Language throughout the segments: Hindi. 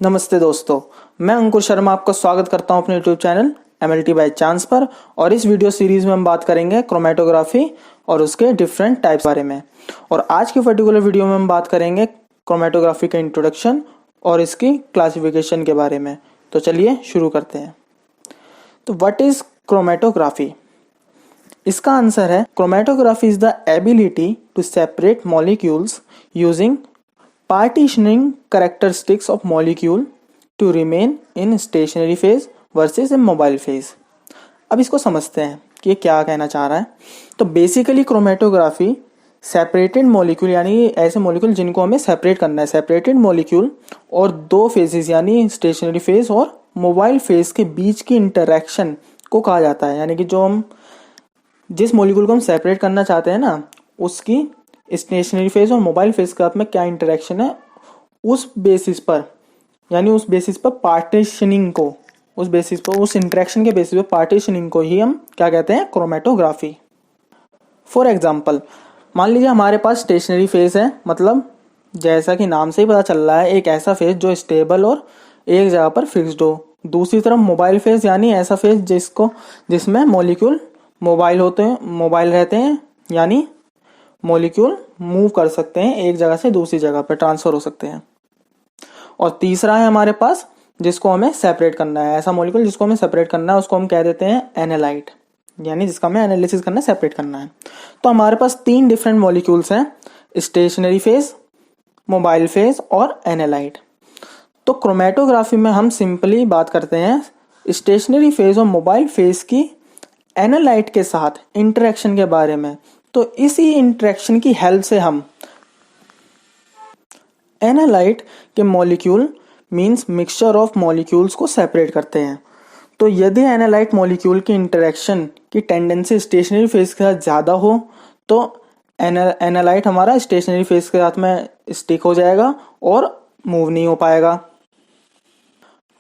नमस्ते दोस्तों, मैं अंकुर शर्मा आपका स्वागत करता हूं अपने YouTube channel MLT by chance पर। और इस वीडियो सीरीज में हम बात करेंगे क्रोमेटोग्राफी और उसके डिफरेंट टाइप्स बारे में। और आज की पर्टिकुलर वीडियो में हम बात करेंगे क्रोमेटोग्राफी का इंट्रोडक्शन और इसकी क्लासिफिकेशन के बारे में। तो चलिए शुरू करते हैं। तो व्हाट इज क्रोमेटोग्राफी? इसका आंसर है chromatography is the ability to separate molecules using partitioning characteristics of molecule to remain in stationary phase versus in mobile phase। अब इसको समझते हैं कि ये क्या कहना चाह रहा है। तो बेसिकली क्रोमेटोग्राफी सेपरेटेड मॉलिक्यूल यानी ऐसे मॉलिक्यूल जिनको हमें सेपरेट करना है, सेपरेटेड मॉलिक्यूल और दो फेजेस यानी स्टेशनरी फेज और मोबाइल फेज के बीच की इंटरेक्शन को कहा जाता है। यानी कि जो हम जिस मॉलिक्यूल को हम सेपरेट करना चाहते हैं ना, उसकी स्टेशनरी फेज और मोबाइल फेज के साथ में क्या इंटरेक्शन है, उस बेसिस पर यानी उस बेसिस पर पार्टीशनिंग को, उस बेसिस पर उस इंटरेक्शन के बेसिस पर पार्टीशनिंग को ही हम क्या कहते हैं, क्रोमेटोग्राफी। फॉर एग्जांपल, मान लीजिए हमारे पास स्टेशनरी फेज है, मतलब जैसा कि नाम से ही पता चल रहा है एक ऐसा फेज जो स्टेबल और एक जगह पर फिक्स्ड हो। दूसरी तरफ मोबाइल फेज यानी ऐसा फेज जिसमें मॉलिक्यूल मोबाइल रहते हैं यानी मॉलिक्यूल मूव कर सकते हैं, एक जगह से दूसरी जगह पर ट्रांसफर हो सकते हैं। और तीसरा है हमारे पास जिसको हमें सेपरेट करना है, ऐसा मॉलिक्यूल जिसको हमें सेपरेट करना है उसको हम कह देते हैं एनालाइट, यानी जिसका हमें एनालिसिस करना है, सेपरेट करना है। तो हमारे पास तीन डिफरेंट मॉलिक्यूल्स हैं, स्टेशनरी फेज, मोबाइल फेज और एनालाइट। तो क्रोमेटोग्राफी में हम सिंपली बात करते हैं स्टेशनरी फेज और मोबाइल फेज की एनालाइट के साथ इंटरेक्शन के बारे में। तो इसी इंटरेक्शन की हेल्प से हम एनालाइट के molecule means mixture of molecules को सेपरेट करते हैं। तो यदि एनालाइट मॉलिक्यूल की इंटरेक्शन की टेंडेंसी स्टेशनरी फेज के साथ ज़्यादा हो तो एनालाइट हमारा स्टेशनरी फेज के साथ में स्टिक हो जाएगा और मूव नहीं हो पाएगा।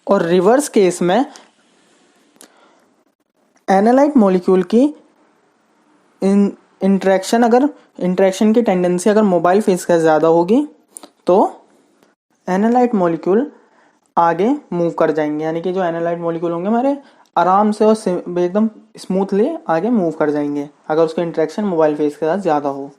और रिवर्स केस में एनालाइट मॉलिक्यूल की इंटरेक्शन की टेंडेंसी अगर मोबाइल फेज का ज़्यादा होगी तो एनालाइट मॉलिक्यूल आगे मूव कर जाएंगे, यानी कि जो एनालाइट मॉलिक्यूल होंगे हमारे आराम से और एकदम स्मूथली आगे मूव कर जाएंगे अगर उसका इंटरेक्शन मोबाइल फेज के साथ ज़्यादा हो।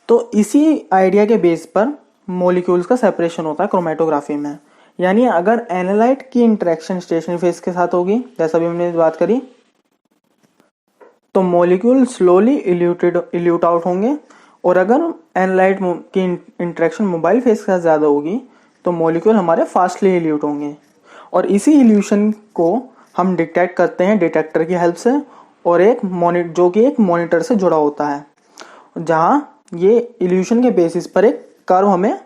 तो इसी आइडिया के बेस पर मॉलिक्यूल्स का सेपरेशन होता है क्रोमेटोग्राफी में। यानी अगर एनालाइट की इंटरेक्शन स्टेशनरी फेज के साथ होगी, जैसा भी हमने बात करी, तो मॉलिक्यूल स्लोली इल्यूट आउट होंगे। और अगर एनालाइट की इंटरेक्शन मोबाइल फेज के साथ ज़्यादा होगी तो मॉलिक्यूल हमारे फास्टली इल्यूट होंगे। और इसी इल्यूशन को हम डिटेक्ट करते हैं डिटेक्टर की हेल्प से, और जो कि एक मॉनिटर से जुड़ा होता है, जहाँ ये इल्यूशन के बेसिस पर एक कर्व हमें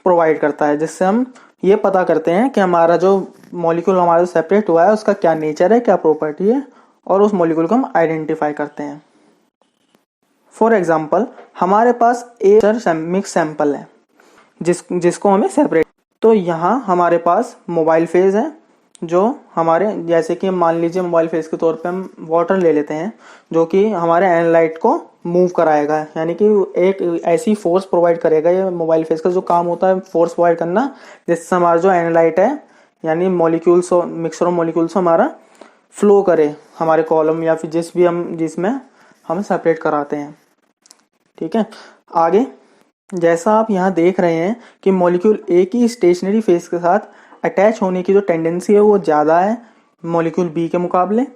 प्रोवाइड करता है, जिससे हम ये पता करते हैं कि हमारा जो मॉलिक्यूल हमारा सेपरेट हुआ है उसका क्या नेचर है, क्या प्रॉपर्टी है, और उस मॉलिक्यूल को हम आइडेंटिफाई करते हैं। फॉर एग्जांपल, हमारे पास एक मिक्स सैंपल है जिसको हमें सेपरेट। तो यहाँ हमारे पास मोबाइल फेज है जो हमारे, जैसे कि मान लीजिए मोबाइल फेज के तौर पे हम वाटर ले लेते हैं जो कि हमारे एनालाइट को मूव कराएगा, यानी कि एक ऐसी फोर्स प्रोवाइड करेगा। ये मोबाइल फेज का जो काम होता है फोर्स प्रोवाइड करना, जिससे हमारा जो एनालाइट है यानी मॉलिक्यूल्स और मिक्सचर ऑफ मॉलिक्यूल्स हमारा फ्लो करे हमारे कॉलम या फिर जिसमें हम सेपरेट कराते हैं। ठीक है, आगे जैसा आप यहाँ देख रहे हैं कि मॉलिक्यूल ए की स्टेशनरी फेज के साथ अटैच होने की जो टेंडेंसी है वो ज़्यादा है मॉलिक्यूल बी के मुकाबले,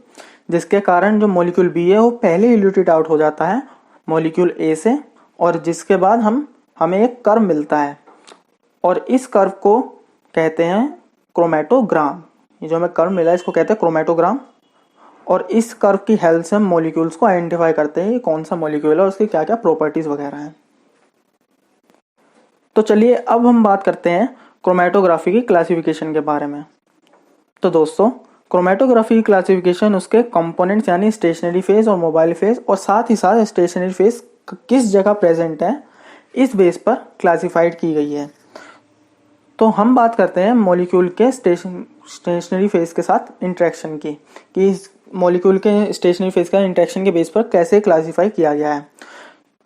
जिसके कारण जो मॉलिक्यूल बी है वो पहले इल्यूटेड आउट हो जाता है मॉलिक्यूल ए से, और जिसके बाद हमें एक कर्व मिलता है, और इस कर्व को कहते हैं क्रोमेटोग्राम। ये जो हमें कर्व मिला है इसको कहते हैं क्रोमेटोग्राम। और इस कर्व की हेल्प से हम मॉलिक्यूल्स को आइडेंटिफाई करते हैं कौन सा मॉलिक्यूल है और उसकी क्या क्या प्रॉपर्टीज वगैरह हैं। तो चलिए अब हम बात करते हैं क्रोमेटोग्राफी की क्लासिफिकेशन के बारे में। तो दोस्तों, क्रोमेटोग्राफी की क्लासिफिकेशन उसके कंपोनेंट्स यानी स्टेशनरी फेज और मोबाइल फेज और साथ ही साथ स्टेशनरी फेज किस जगह प्रेजेंट है इस बेस पर क्लासिफाइड की गई है। तो हम बात करते हैं मॉलिक्यूल के स्टेशनरी फेज के साथ इंटरेक्शन की, कि मॉलिक्यूल के स्टेशनरी फेज का इंटरेक्शन के बेस पर कैसे क्लासिफाई किया गया है।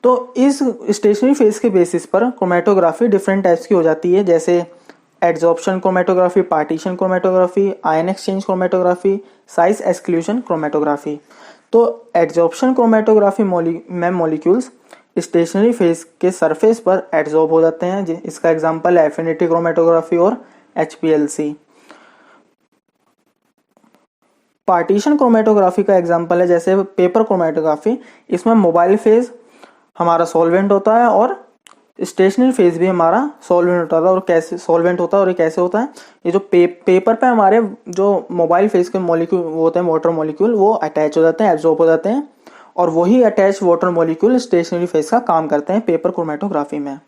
तो इस स्टेशनरी फेज के बेसिस पर क्रोमेटोग्राफी डिफरेंट टाइप्स की हो जाती है, जैसे adsorption chromatography, partition chromatography, ion exchange chromatography, size exclusion chromatography. तो एडजॉर्प्शन क्रोमेटोग्राफी में मॉलिक्यूल्स स्टेशनरी फेज के सरफेस पर एडजॉर्ब हो जाते हैं। इसका एग्जांपल है एफिनिटी क्रोमेटोग्राफी और HPLC। पार्टीशन क्रोमेटोग्राफी का एग्जांपल है जैसे पेपर क्रोमेटोग्राफी। इसमें मोबाइल फेज हमारा सॉल्वेंट होता है और स्टेशनरी फेज भी हमारा सॉल्वेंट होता है। और कैसे सॉल्वेंट होता है और ये कैसे होता है, ये जो पेपर पे हमारे जो मोबाइल फेज के मॉलिक्यूल वो होते हैं, वाटर मॉलिक्यूल, वो अटैच हो जाते हैं, एब्जॉर्ब हो जाते हैं, और वही attach water molecule stationary phase का काम करते हैं पेपर क्रोमेटोग्राफी में।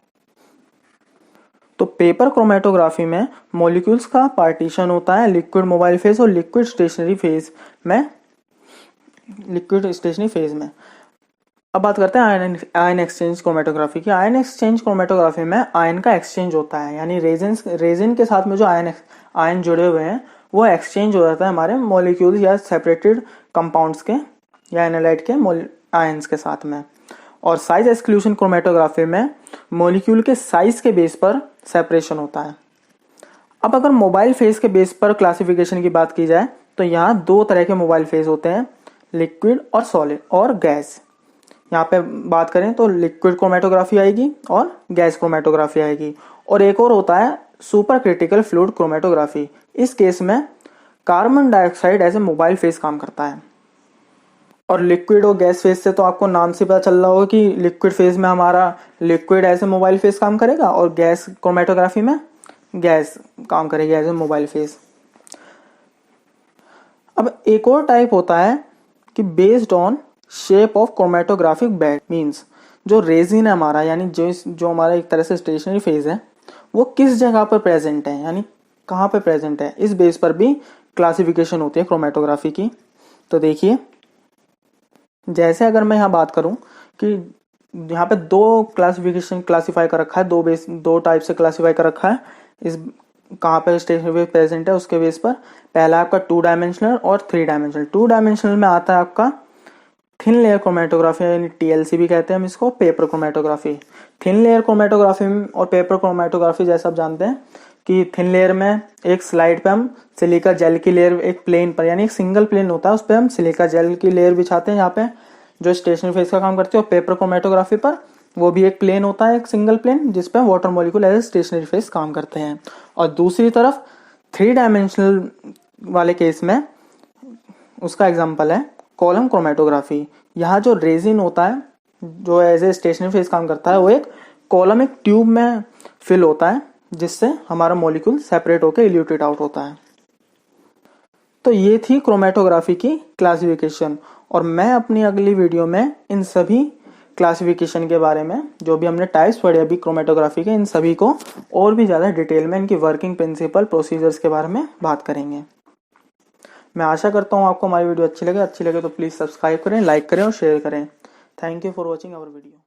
तो पेपर क्रोमेटोग्राफी में मॉलिक्यूल्स का पार्टीशन होता है लिक्विड मोबाइल फेज और लिक्विड स्टेशनरी फेज में। अब बात करते हैं आयन एक्सचेंज क्रोमेटोग्राफी की। आयन एक्सचेंज क्रोमेटोग्राफी में आयन का एक्सचेंज होता है, यानी रेजिन के साथ में जो आयन जुड़े हुए हैं वो एक्सचेंज हो जाता है हमारे मॉलिक्यूल्स या सेपरेटेड कंपाउंड्स के या एनालाइट के आयंस के साथ में। और साइज एक्सक्लूजन क्रोमेटोग्राफी में मॉलिक्यूल के साइज के बेस पर सेपरेशन होता है। अब अगर मोबाइल फेज के बेस पर क्लासिफिकेशन की बात की जाए तो यहाँ दो तरह के मोबाइल फेज होते हैं, लिक्विड और सॉलिड और गैस। यहाँ पे बात करें तो लिक्विड क्रोमेटोग्राफी आएगी और गैस क्रोमेटोग्राफी आएगी। और एक और होता है सुपर क्रिटिकल फ्लूइड क्रोमेटोग्राफी। इस केस में carbon dioxide as a mobile phase काम करता है। और लिक्विड और गैस फेज से तो आपको नाम से पता चल रहा होगा कि लिक्विड फेज में हमारा liquid as a mobile phase काम करेगा और गैस क्रोमेटोग्राफी में गैस काम करेगी एज ए मोबाइल फेज। अब एक और टाइप होता है कि based on shape of chromatographic bed, means जो रेजिन है हमारा, यानी जो हमारा एक तरह से स्टेशनरी फेज है, वो किस जगह पर प्रेजेंट है, यानी कहाँ पे प्रेजेंट है, इस बेस पर भी क्लासिफिकेशन होती है क्रोमेटोग्राफी की। तो देखिए, जैसे अगर मैं यहाँ बात करूं कि यहाँ पे दो क्लासिफाई कर रखा है, दो टाइप से क्लासिफाई कर रखा है इस कहाँ पे स्टेशनरी फेज प्रेजेंट है उसके बेस पर। पहला आपका 2 डायमेंशनल और 3 डायमेंशनल। 2 डायमेंशनल में आता है आपका थिन लेयर क्रोमेटोग्राफी, यानी TLC भी कहते हैं हम इसको, paper chromatography. Thin layer chromatography और पेपर क्रोमेटोग्राफी जैसा आप जानते हैं कि थिन लेयर में एक स्लाइड पे हम सिलिका जेल की लेयर एक प्लेन पर, यानी एक सिंगल प्लेन होता है, उस पर हम सिलिका जेल की लेयर बिछाते हैं यहाँ पे जो स्टेशनरी फेज का काम करती है। और पेपर क्रोमेटोग्राफी पर वो भी एक प्लेन होता है, एक सिंगल प्लेन, जिसपे water molecule as stationary phase काम करते हैं। और दूसरी तरफ 3 डायमेंशनल वाले केस में उसका एग्जाम्पल है कॉलम क्रोमेटोग्राफी। यहाँ जो रेजिन होता है जो एज ए स्टेशनरी फेज काम करता है, वो एक कॉलम, एक ट्यूब में फिल होता है, जिससे हमारा मॉलिक्यूल सेपरेट होकर इल्यूटेट आउट होता है। तो ये थी क्रोमेटोग्राफी की क्लासिफिकेशन, और मैं अपनी अगली वीडियो में इन सभी क्लासिफिकेशन के बारे में, जो भी हमने टाइप्स पढ़े अभी क्रोमेटोग्राफी के, इन सभी को और भी ज़्यादा डिटेल में, इनकी वर्किंग प्रिंसिपल, प्रोसीजर्स के बारे में बात करेंगे। मैं आशा करता हूँ आपको हमारी वीडियो अच्छी लगे तो प्लीज़ सब्सक्राइब करें, लाइक करें और शेयर करें। Thank you for watching our video.